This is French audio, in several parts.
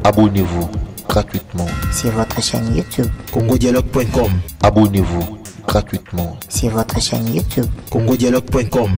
Abonnez-vous gratuitement sur votre chaîne YouTube congodialogue.com. Abonnez-vous gratuitement sur votre chaîne YouTube congodialogue.com.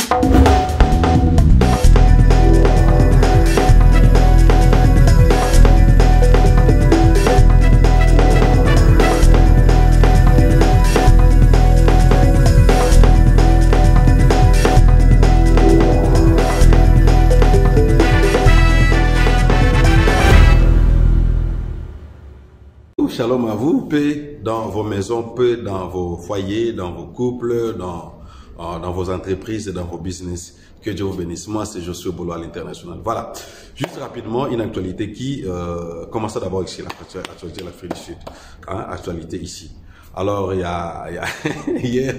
Shalom à vous, paix dans vos maisons, paix dans vos foyers, dans vos couples, dans vos entreprises et dans vos business. Que Dieu vous bénisse. Moi, c'est Josué Bolo à l'international. Voilà. Juste rapidement, une actualité qui commence d'abord ici, l'actualité de l'Afrique du Sud. Hein, actualité ici. Alors, il y a hier,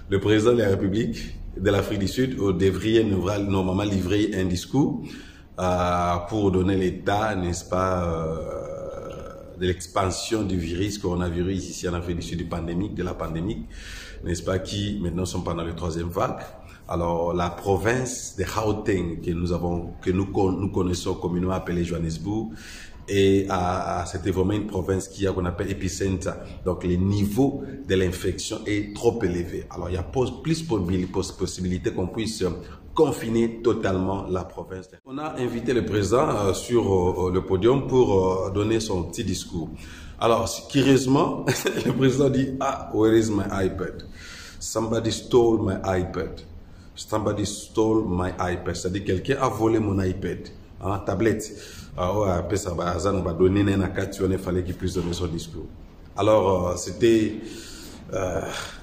le président de la République de l'Afrique du Sud devrait normalement livrer un discours pour donner l'état, n'est-ce pas, de l'expansion du virus, coronavirus ici en Afrique du Sud, de la pandémie, n'est-ce pas, qui maintenant sont pendant la troisième vague. Alors, la province de Gauteng, que nous connaissons communément appelée Johannesburg, et c'était vraiment une province qu'on appelle épicentre. Donc, le niveau de l'infection est trop élevé. Alors, il y a plus possibilité qu'on puisse confiner totalement la province. On a invité le président sur le podium pour donner son petit discours. Alors, curieusement, le président dit, "Ah, where is my iPad? Somebody stole my iPad. Somebody stole my iPad." C'est-à-dire quelqu'un a volé mon iPad, hein, tablette. Après ça, il fallait qu'il puisse donner son discours. Alors, c'était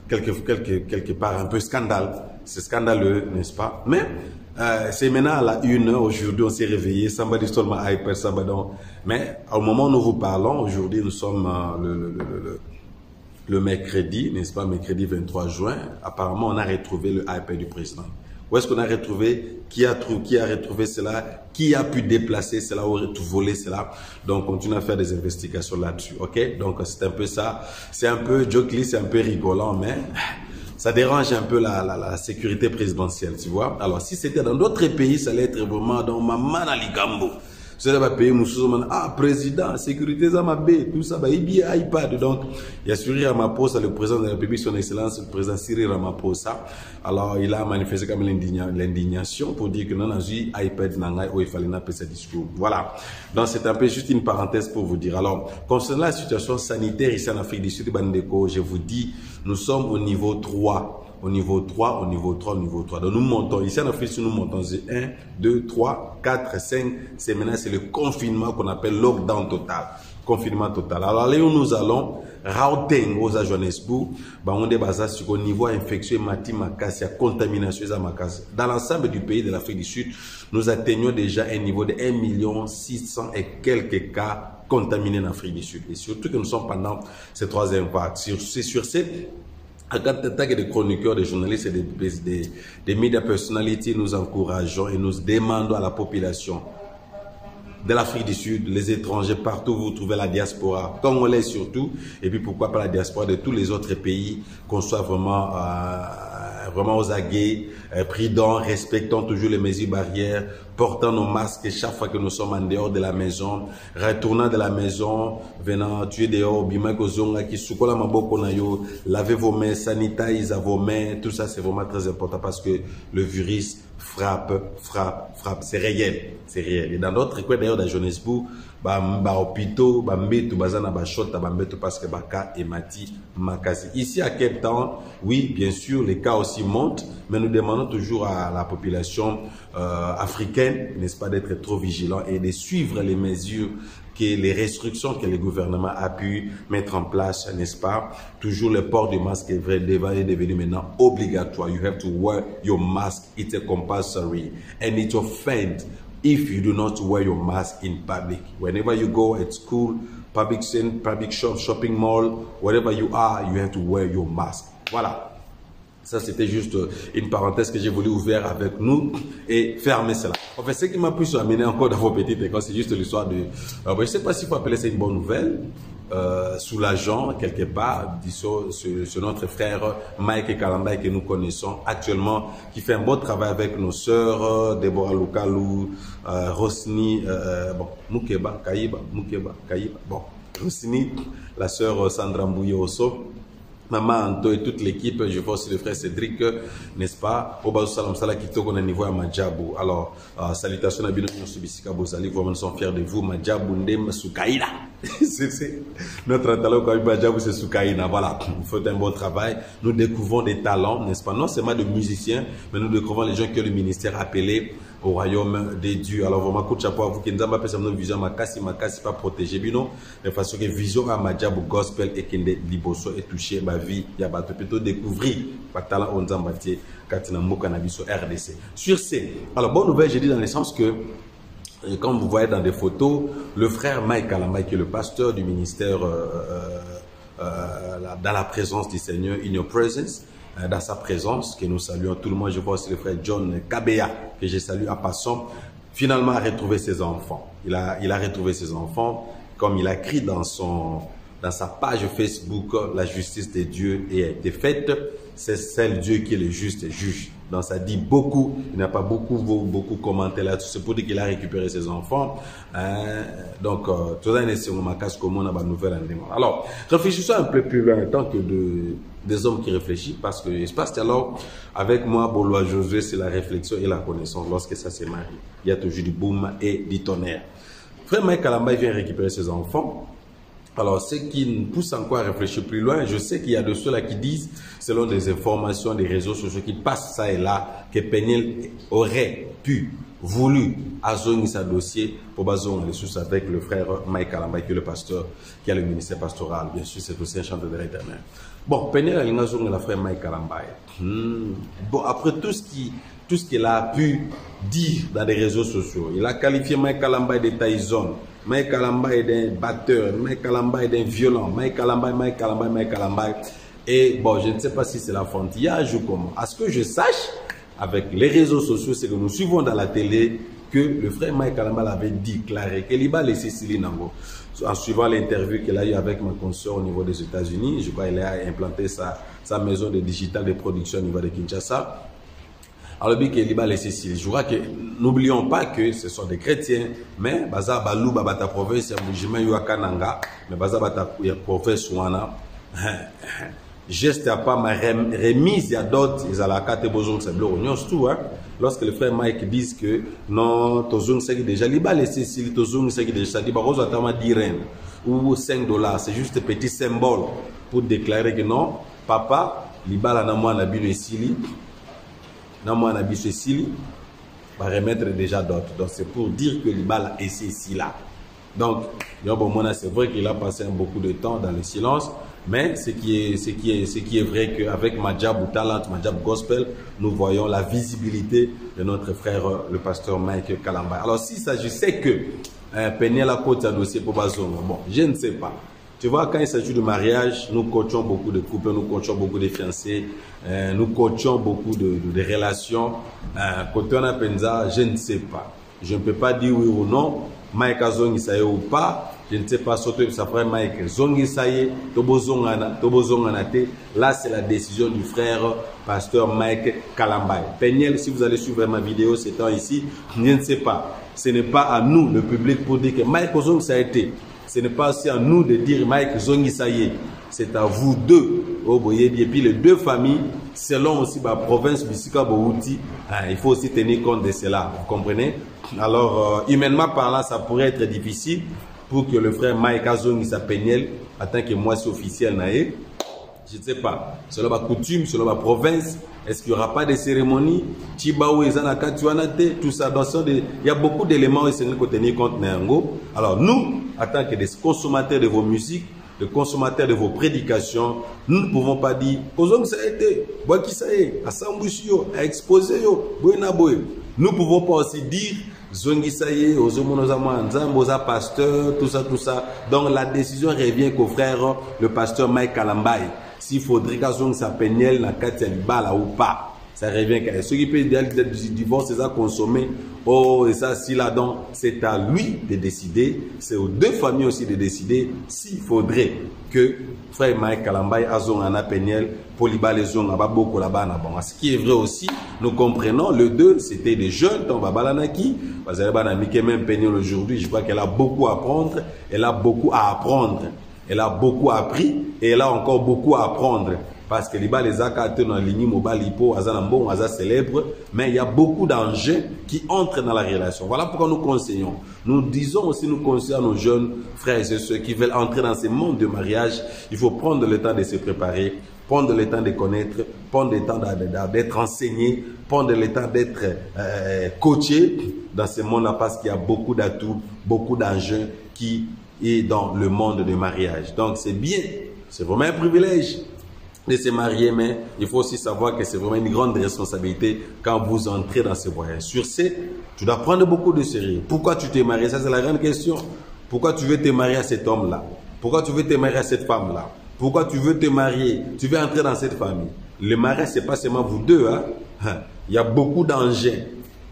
quelque part un peu scandale. C'est scandaleux, n'est-ce pas? Mais c'est maintenant à la 1h, aujourd'hui on s'est réveillé, somebody stole my iPad, mais au moment où nous vous parlons, aujourd'hui nous sommes le mercredi, n'est-ce pas, mercredi 23 juin, apparemment on a retrouvé le iPad du président. Où est-ce qu'on a retrouvé? Qui a retrouvé cela? Qui a pu déplacer cela ou voler cela? Donc, on continue à faire des investigations là-dessus, ok? Donc, c'est un peu ça. C'est un peu jokely, c'est un peu rigolant, mais ça dérange un peu la sécurité présidentielle, tu vois? Alors, si c'était dans d'autres pays, ça allait être vraiment dans Maman Aligambo. C'est là pays président, sécurité Zamabé, tout ça, il iPad. Donc, il y a Cyril Ramaphosa, le président de la République, son excellence, le président Cyril Ramaphosa. Alors, il a manifesté comme l'indignation pour dire que non, iPad où il fallait appeler ce discours. Voilà. Donc, c'est un peu juste une parenthèse pour vous dire. Alors, concernant la situation sanitaire ici en Afrique du Sud, je vous dis, nous sommes au niveau 3. Au niveau 3, au niveau 3, au niveau 3. Donc nous montons, ici en Afrique, nous montons 1, 2, 3, 4, 5. C'est maintenant, c'est le confinement qu'on appelle lockdown total. Confinement total. Alors là où nous allons, Gauteng, aux Johannesburg, on est basé sur le niveau infectieux, contamination, dans l'ensemble du pays de l'Afrique du Sud, nous atteignons déjà un niveau de 1 600 000 et quelques cas contaminés en Afrique du Sud. Et surtout que nous sommes pendant ces troisième vague. Sur ces en tant que des chroniqueurs, des journalistes et des médias personnalités, nous encourageons et nous demandons à la population de l'Afrique du Sud, les étrangers, partout où vous trouvez la diaspora, congolais surtout, et puis pourquoi pas la diaspora de tous les autres pays, qu'on soit vraiment aux aguets, prudents, respectant toujours les mesures barrières, portant nos masques chaque fois que nous sommes en dehors de la maison, retournant de la maison, venant tuer dehors, lavez vos mains, sanitize vos mains, tout ça c'est vraiment très important parce que le virus frappe, c'est réel, c'est réel. Et dans d'autres coins d'ailleurs dans Johannesburg, hôpitaux, parce que baka et mati makasi. Ici à Cape Town, oui, bien sûr, les cas aussi montent, mais nous demandons toujours à la population africaine, n'est-ce pas, d'être trop vigilant et de suivre les mesures, les restrictions que le gouvernement a pu mettre en place, n'est-ce pas? Toujours le port du masque est devenu maintenant obligatoire. You have to wear your mask. It's a compulsory. And it's offense if you do not wear your mask in public. Whenever you go at school, public shop, shopping mall, wherever you are, you have to wear your mask. Voilà. Ça, c'était juste une parenthèse que j'ai voulu ouvrir avec nous et fermer cela. En fait, ce qui m'a pu amener encore dans vos petites écoles, c'est juste l'histoire de... je ne sais pas s'il faut appeler ça une bonne nouvelle, soulageant quelque part, disons, sur notre frère Mike Kalambay que nous connaissons actuellement, qui fait un bon travail avec nos sœurs, Deborah Lukalu, Rosni, bon, Mukeba, Kaïba, bon, Rosni, la sœur Sandra Mbouye-Osso, Maman Anto et toute l'équipe, je vois aussi le frère Cédric, n'est-ce pas? Au Salam Salah qui tourne au niveau à Madjabou. Alors, salutations à Bino Subisika Bozali, vraiment nous sommes fiers de vous. Madjabou Ndem Soukaïna. C'est notre talent quand Madjabou c'est Soukaïna. Voilà, vous faites un bon travail. Nous découvrons des talents, n'est-ce pas? Non seulement de musiciens, mais nous découvrons les gens qui ont le ministère appelé au royaume des dieux. Alors vraiment, coup de chapeau à vous qui nous avons appelé notre vision, makasi pas protéger bino, de façon que vision à Madjabou gospel et Kende Liboso est touché ma vie. Il y a plutôt découvrir par talent on zambatier katina moka na biso RDC. Sur ce, alors bonne nouvelle, j'ai dit dans le sens que comme vous voyez dans des photos, le frère Mike Kalambay qui est le pasteur du ministère dans la présence du Seigneur, in your presence, dans sa présence, que nous saluons tout le monde. Je vois aussi le frère John Kabea, que je salue à passant, finalement a retrouvé ses enfants. Il a retrouvé ses enfants, comme il a écrit dans sa page Facebook, la justice de Dieu a été faite. C'est celle Dieu qui est le juste juge. Donc ça dit beaucoup, il n'a pas beaucoup commenté là-dessus. C'est pour dire qu'il a récupéré ses enfants. Donc, tout ça, c'est ma casse comme on a une nouvelle en. Alors, réfléchissons un peu plus loin en tant que des hommes qui réfléchissent, parce que il se passe alors, avec moi, Bolois Josué, c'est la réflexion et la connaissance lorsque ça se marie. Il y a toujours du boom et du tonnerre. Frère Mike Kalambay vient récupérer ses enfants. Alors, ce qui nous pousse encore à réfléchir plus loin, je sais qu'il y a de ceux-là qui disent, selon des informations des réseaux sociaux qui passent ça et là, que Peniel aurait voulu azongi sa dossier pour bazongi les sous avec le frère Mike Kalambay, qui est le pasteur, qui a le ministère pastoral. Bien sûr, c'est aussi un chanteur de l'éternel. Bon, Peniel a azongi la frère Mike Kalambay. Bon, après tout ce qu'il a pu dire dans les réseaux sociaux, il a qualifié Mike Kalambay de Tyson. Mike Kalambay est d'un batteur, Mike Kalambay est d'un violent, Mike Kalambay. Et bon, je ne sais pas si c'est l'enfantillage ou comment. À ce que je sache, avec les réseaux sociaux, c'est que nous suivons dans la télé que le frère Mike Kalambay avait déclaré qu'il va laisser Cécile Nango. En suivant l'interview qu'il a eu avec ma consoeur au niveau des États-Unis, je crois qu'il a implanté sa maison de digital de production au niveau de Kinshasa. Alors, je crois que n'oublions pas que ce sont des chrétiens, mais baza balou babata province mujima yuakananga, mais baza bata province wana. Geste à pas ma remise à d'autres, ils allaient à quatre besoin de bleu tout, hein. Lorsque le frère Mike dit que non, tozung c'est déjà liba laissé si tozung c'est déjà dit barozo atama diren ou $5, c'est juste un petit symbole pour déclarer que non, papa liba la na moi na bino esili. Non, moi, on a Cécile, va remettre déjà d'autres. Donc, c'est pour dire que l'Ibala est ici là. Donc, c'est vrai qu'il a passé beaucoup de temps dans le silence, mais ce qui est vrai qu'avec Madjab ou Talent, Madjab Gospel, nous voyons la visibilité de notre frère, le pasteur Mike Kalambay. Alors, s'il s'agissait que Peniel a côté un dossier pour Bazongo, bon, je ne sais pas. Tu vois, quand il s'agit de mariage, nous coachons beaucoup de couples, nous coachons beaucoup de fiancés, nous coachons beaucoup de relations. Côté on a Penza, je ne sais pas. Je ne peux pas dire oui ou non. Mike a zongi saye ou pas. Je ne sais pas, surtout ça ferait Mike zongi saye, tobozongana te. Là, c'est la décision du frère pasteur Mike Kalambay. Peniel, si vous allez suivre ma vidéo, c'est temps ici, je ne sais pas. Ce n'est pas à nous, le public, pour dire que Mike zongi saye te. Ce n'est pas aussi à nous de dire Mike zongi saye. C'est à vous deux. Et puis les deux familles, selon aussi la province Bissika Bouti, il faut aussi tenir compte de cela. Vous comprenez? Alors, humainement parlant, ça pourrait être difficile pour que le frère Mike Azongi Peniel, en tant que moitié officiel, je ne sais pas, selon la coutume, selon la province, est-ce qu'il n'y aura pas de cérémonie? Tout ça. Il y a beaucoup d'éléments qu'il faut tenir compte. Alors, nous, en tant que des consommateurs de vos musiques, de consommateurs de vos prédications, nous ne pouvons pas dire ça a été, nous ne pouvons pas aussi dire zongi saye, pasteur, tout ça. Donc la décision revient qu'au frère, le pasteur Mike Kalambay. S'il faudrait que zongi sa Peniel na katia libala ou pas. ça revient qu'à ceux qui peuvent du divorce, c'est ça consommer. Oh, et ça, si là-dedans, c'est à lui de décider, c'est aux deux familles aussi de décider s'il faudrait que frère Mike Kalambay, Azon, Anna Peniel, Polybalaison, beaucoup là-bas. Bon, ce qui est vrai aussi, nous comprenons, le deux, c'était des jeunes, tant Babalanaki, parce que même Peniel aujourd'hui, je crois qu'elle a beaucoup à apprendre, elle a beaucoup à apprendre, elle a beaucoup appris et elle a encore beaucoup à apprendre. Parce que les acteurs dans la ligne mobile, bon, célèbre, mais il y a beaucoup d'enjeux qui entrent dans la relation. Voilà pourquoi nous conseillons. Nous disons aussi, nous conseillons à nos jeunes frères et sœurs qui veulent entrer dans ce monde de mariage, il faut prendre le temps de se préparer, prendre le temps de connaître, prendre le temps d'être enseigné, prendre le temps d'être coaché dans ce monde-là parce qu'il y a beaucoup d'atouts, beaucoup d'enjeux qui est dans le monde du mariage. Donc c'est bien, c'est vraiment un privilège de se marier, mais il faut aussi savoir que c'est vraiment une grande responsabilité quand vous entrez dans ce voyage. Sur ce, tu dois prendre beaucoup de sérieux. Pourquoi tu t'es marié? Ça, c'est la grande question. Pourquoi tu veux te marier à cet homme-là? Pourquoi tu veux te marier à cette femme-là? Pourquoi tu veux te marier? Tu veux entrer dans cette famille. Le mariage, c'est pas seulement vous deux. Hein? Il y a beaucoup d'enjeux.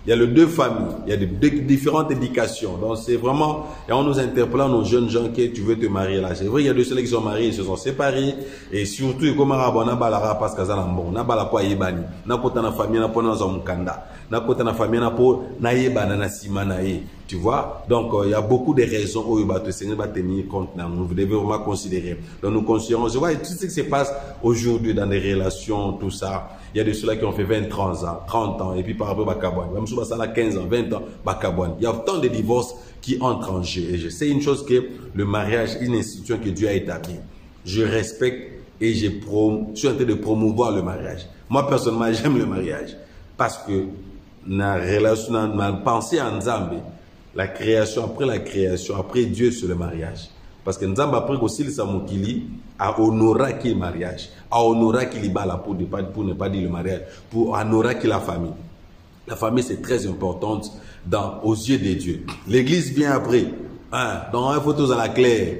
Il y a les deux familles, il y a différentes éducations. Donc c'est vraiment, et on nous interpelle nos jeunes gens que tu veux te marier là. C'est vrai, il y a de ceux qui sont mariés, ils se sont séparés. Et surtout, comme on a balara parce que ça n'a bon, n'a pas quoi yébani, n'a pas ta famille, n'a pas dans un kanda, n'a pas ta famille, n'a pas naïeba, n'a simanaï. Tu vois? Donc il y a beaucoup de raisons où le Seigneur va tenir compte. Vous devez vraiment considérer. Donc nous considérons, je vois tout ce qui se passe aujourd'hui dans les relations, tout ça. Il y a de ceux-là qui ont fait 20, 30 ans, et puis par rapport à Bakabouane. Même si ça a 15 ans, 20 ans, Bakabouane. Il y a tant de divorces qui entrent en jeu. Et je sais une chose que le mariage est une institution que Dieu a établie. Je respecte et je suis en train de promouvoir le mariage. Moi, personnellement, j'aime le mariage. Parce que la relation, ma pensée en Nzambe, la création, après Dieu, c'est le mariage. Parce que Nzambe après aussi le Samokili a honoré qui le mariage, a honoré qui libala pour ne pas dire le mariage, pour honorer qui la famille. La famille c'est très importante aux yeux de Dieu. L'église vient après. Dans un photo à la claire,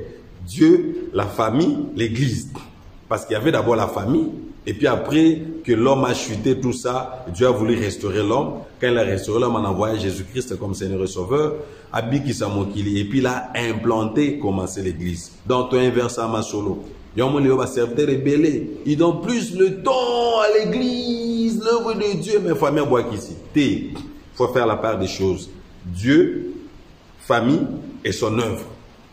Dieu, la famille, l'église. Parce qu'il y avait d'abord la famille, et puis après que l'homme a chuté tout ça, Dieu a voulu restaurer l'homme. Quand il a restauré l'homme, on a envoyé Jésus-Christ comme Seigneur et Sauveur, Abiki Samokili, et puis il a implanté, commencé l'église. Donc, inversement, solo. Ils donnent plus le temps à l'église, l'œuvre de Dieu, mais famille, bois qu'ici. Il faut faire la part des choses. Dieu, famille et son œuvre.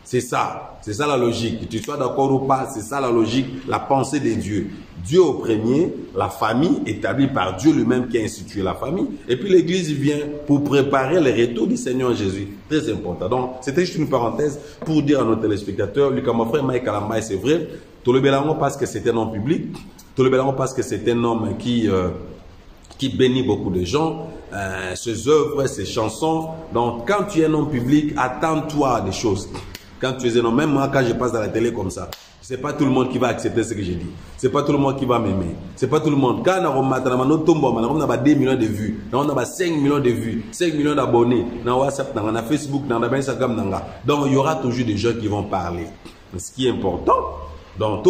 C'est ça la logique. Que tu sois d'accord ou pas, c'est ça la logique, la pensée de Dieu. Dieu au premier, la famille établie par Dieu lui-même qui a institué la famille. Et puis l'église vient pour préparer le retour du Seigneur Jésus. Très important. Donc, c'était juste une parenthèse pour dire à nos téléspectateurs, Lucas, mon frère Mike Kalambay, c'est vrai, tout le bélango parce que c'est un homme public, tout le bélango parce que c'est un homme qui bénit beaucoup de gens, ses œuvres, ses chansons. Donc, quand tu es un homme public, attends-toi des choses. Quand tu es un homme, même moi, quand je passe à la télé comme ça, c'est pas tout le monde qui va accepter ce que je dis. C'est pas tout le monde qui va m'aimer. C'est pas tout le monde. Quand on a 2 millions de vues, on a 5 millions de vues, 5 millions d'abonnés, dans WhatsApp, dans Facebook, dans Instagram, donc il y aura toujours des gens qui vont parler. Mais ce qui est important, dans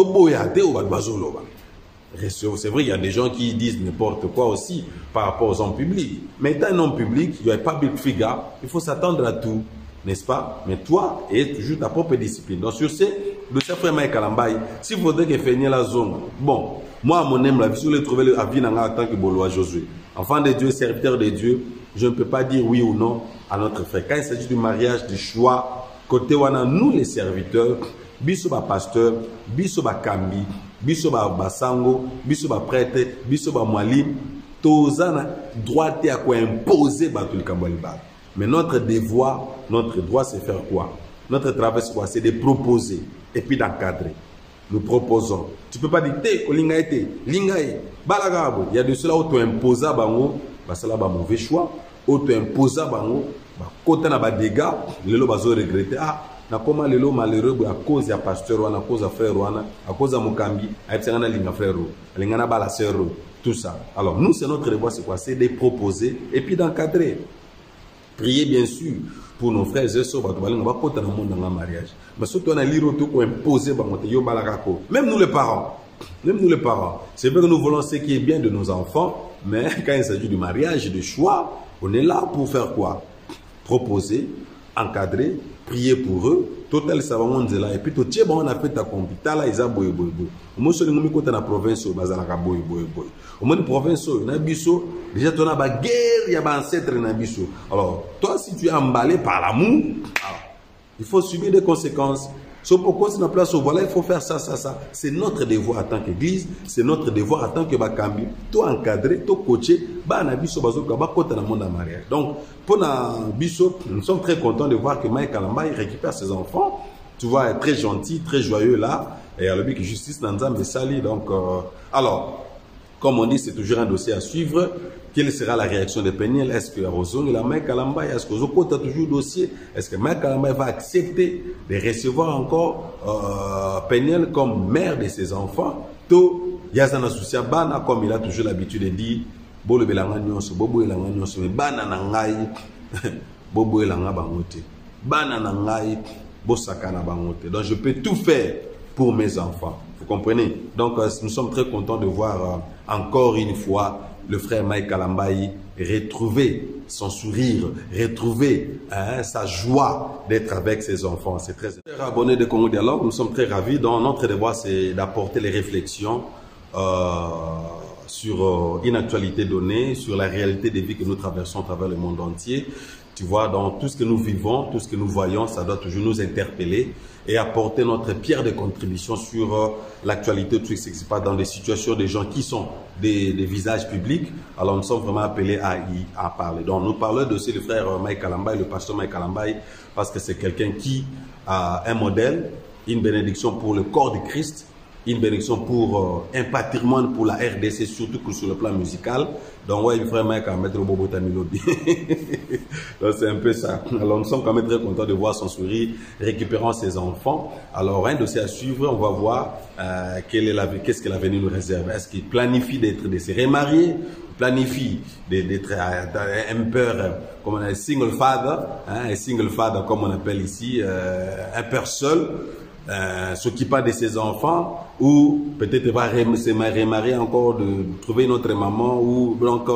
c'est vrai, il y a des gens qui disent n'importe quoi aussi par rapport aux hommes publics. Mais étant un homme public, il y a pas public figure, il faut s'attendre à tout. N'est-ce pas? Mais toi, et toujours ta propre discipline. Donc sur ce, le chef frère Mike Kalambay, s'il faudrait que finisse la zone, bon, moi, à mon âme, la vie, si je voulais trouver la vie en tant que Bolois Josué, enfant de Dieu, serviteur de Dieu, je ne peux pas dire oui ou non à notre frère. Quand il s'agit du mariage, du choix, côté wana, nous les serviteurs, biso ba pasteur, biso ba kambi, biso ba basango, biso ba prêtre, biso ba mwalim, tozana droit à quoi imposer batul kambaliba. Mais notre devoir, notre droit, c'est faire quoi? Notre travail, c'est quoi? C'est de proposer et puis d'encadrer. Nous proposons. Tu ne peux pas dire, lingaï, balagabo. Il y a de cela où tu imposes à bango, c'est là un mauvais choix. Où tu imposes à bango, quand tu as des dégâts, les gens vont regretter. Ah, comment les gens malheureux à cause de pasteur, à cause de frère, à cause de Mukambi, à cause de frère, à cause de tout ça. Alors, nous, c'est notre devoir, c'est quoi? C'est de proposer et puis d'encadrer. Priez bien sûr pour nos frères et sœurs, on va pas dans le monde dans le mariage. Mais surtout on a l'iro tout pour imposer même nous les parents. C'est vrai que nous voulons ce qui est bien de nos enfants, Mais quand il s'agit du mariage, de choix, on est là pour faire quoi? Proposer, encadrer, prier pour eux. Total ça va on là et puis tout tiens on a fait ta compita là ils a boy. Moi seul ngumi côté na province au bazala ka boy. Au moins province na biso déjà tu as ba guerre il y a ba ancêtre na biso. Alors toi si tu es emballé par l'amour, il faut subir des conséquences. So pourquoi c'est la place où voilà il faut faire ça. C'est notre devoir en tant qu'église, c'est notre devoir en tant que bakambi, toi encadrer, toi coacher, ba na biso bazoka ba côté na monde en mariage. Donc pour na biso, nous sommes très contents de voir que Mike Kalamba il récupère ses enfants. Tu vois, très gentil, très joyeux là et à l'objet que justice dans Nzambe sali. Donc alors comme on dit, c'est toujours un dossier à suivre. Quelle sera la réaction de Peniel? Est-ce que Rosong et la Mike Kalamba, est-ce que Zoko a toujours dossier? Est-ce que Mike Kalamba va accepter de recevoir encore Peniel comme mère de ses enfants? To Yazana Soucia Bana, comme il a toujours l'habitude de dire, Bolo Belanga Nyonso, Bobo Elanga Nyonso, mais Bana Nangai, Bobo Elanga Bangote, Bana Nangai, Bosakana Bangote. Donc je peux tout faire pour mes enfants. Vous comprenez? Donc nous sommes très contents de voir encore une fois le frère Mike Kalamba retrouver son sourire, retrouver sa joie d'être avec ses enfants. C'est très abonné de Congo Dialogue. Nous sommes très ravis. Donc notre devoir c'est d'apporter les réflexions sur une actualité donnée, sur la réalité des vies que nous traversons à travers le monde entier. Tu vois, dans tout ce que nous vivons, tout ce que nous voyons, ça doit toujours nous interpeller et apporter notre pierre de contribution sur l'actualité, tout ce qui se passe dans des situations des gens qui sont des visages publics. Alors nous sommes vraiment appelés à parler. Donc nous parlons de le frère Mike Kalamba, le pasteur Mike Kalamba, parce que c'est quelqu'un qui a un modèle, une bénédiction pour le corps du Christ, une bénédiction pour un patrimoine pour la RDC, surtout que sur le plan musical. Donc, ouais, il faudrait même qu'à mettre le bobo tamilobi. Donc, c'est un peu ça. Alors, nous sommes quand même très contents de voir son sourire récupérant ses enfants. Alors, un dossier à suivre, on va voir qu'est-ce que l'avenir nous réserve. Est-ce qu'il planifie de se remarier? Planifie d'être un père, comme on a un single father, un single father comme on appelle ici, un père seul, s'occupant de ses enfants, ou peut-être va se remarier encore, de trouver une autre maman, ou donc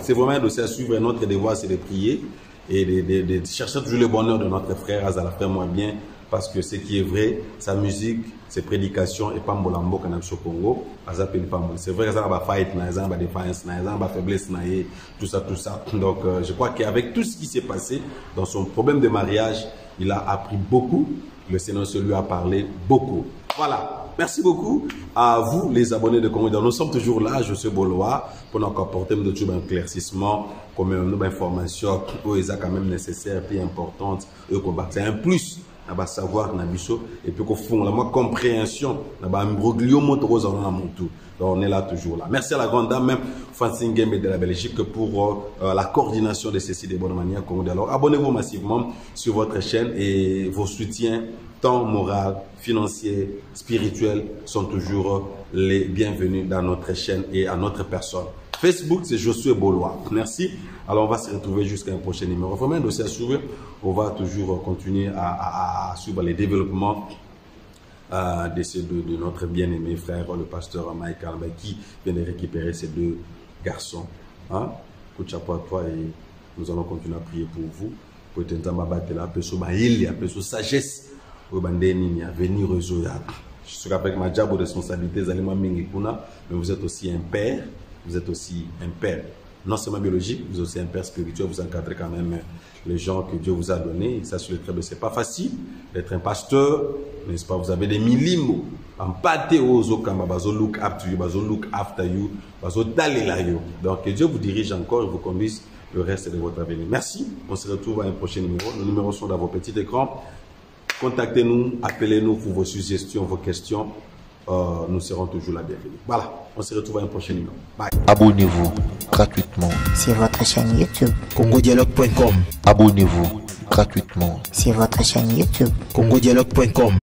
c'est vraiment un dossier à suivre. Notre devoir c'est de prier et de chercher toujours le bonheur de notre frère Azala, frère moins bien, parce que ce qui est vrai, sa musique, ses prédications et pas Mbolambo quand au Congo, c'est vrai que ça va fight, ça va défense, ça va faiblesse, tout ça. Donc je crois qu'avec tout ce qui s'est passé dans son problème de mariage, il a appris beaucoup. Le Seigneur se lui a parlé beaucoup. Voilà. Merci beaucoup à vous, les abonnés de Congo. Nous sommes toujours là, je suis Bolois, pour nous apporter un éclaircissement, comme une information qui est quand même nécessaire et importante. C'est un plus. À savoir et puis qu'au fond la compréhension donc on est là toujours là. Merci à la grande dame même Francine Gembe de la Belgique pour la coordination de ceci de bonne manière. Alors abonnez-vous massivement sur votre chaîne et vos soutiens tant moral, financier, spirituel sont toujours les bienvenus dans notre chaîne et à notre personne. Facebook, c'est Josué Bolois. Merci. Alors, on va se retrouver jusqu'à un prochain numéro. Vraiment un dossier à suivre. On va toujours continuer à suivre les développements de notre bien-aimé frère, le pasteur Mike Kalamba, qui vient de récupérer ces deux garçons. Coup de chapeau à toi et nous allons continuer à prier pour vous. Pour être un peu de sagesse. Pour venir résoudre. Je suis avec ma job de responsabilité, mais vous êtes aussi un père. Vous êtes aussi un père, non seulement biologique, vous êtes aussi un père spirituel, vous encadrez quand même les gens que Dieu vous a donnés. Ça, sur le très bien, c'est pas facile d'être un pasteur, n'est-ce pas? Vous avez des millimos, en pâté aux okamba, bazo look after you, bazo look after you, bazo dalela yo. Donc, que Dieu vous dirige encore et vous conduise le reste de votre avenir. Merci. On se retrouve à un prochain numéro. Nos numéros sont dans vos petits écrans. Contactez-nous, appelez-nous pour vos suggestions, vos questions. Nous serons toujours la bienvenue. Voilà, on se retrouve à un prochain numéro. Bye. Abonnez-vous gratuitement sur votre chaîne YouTube. congodialogue.com. Abonnez-vous gratuitement sur votre chaîne YouTube. congodialogue.com.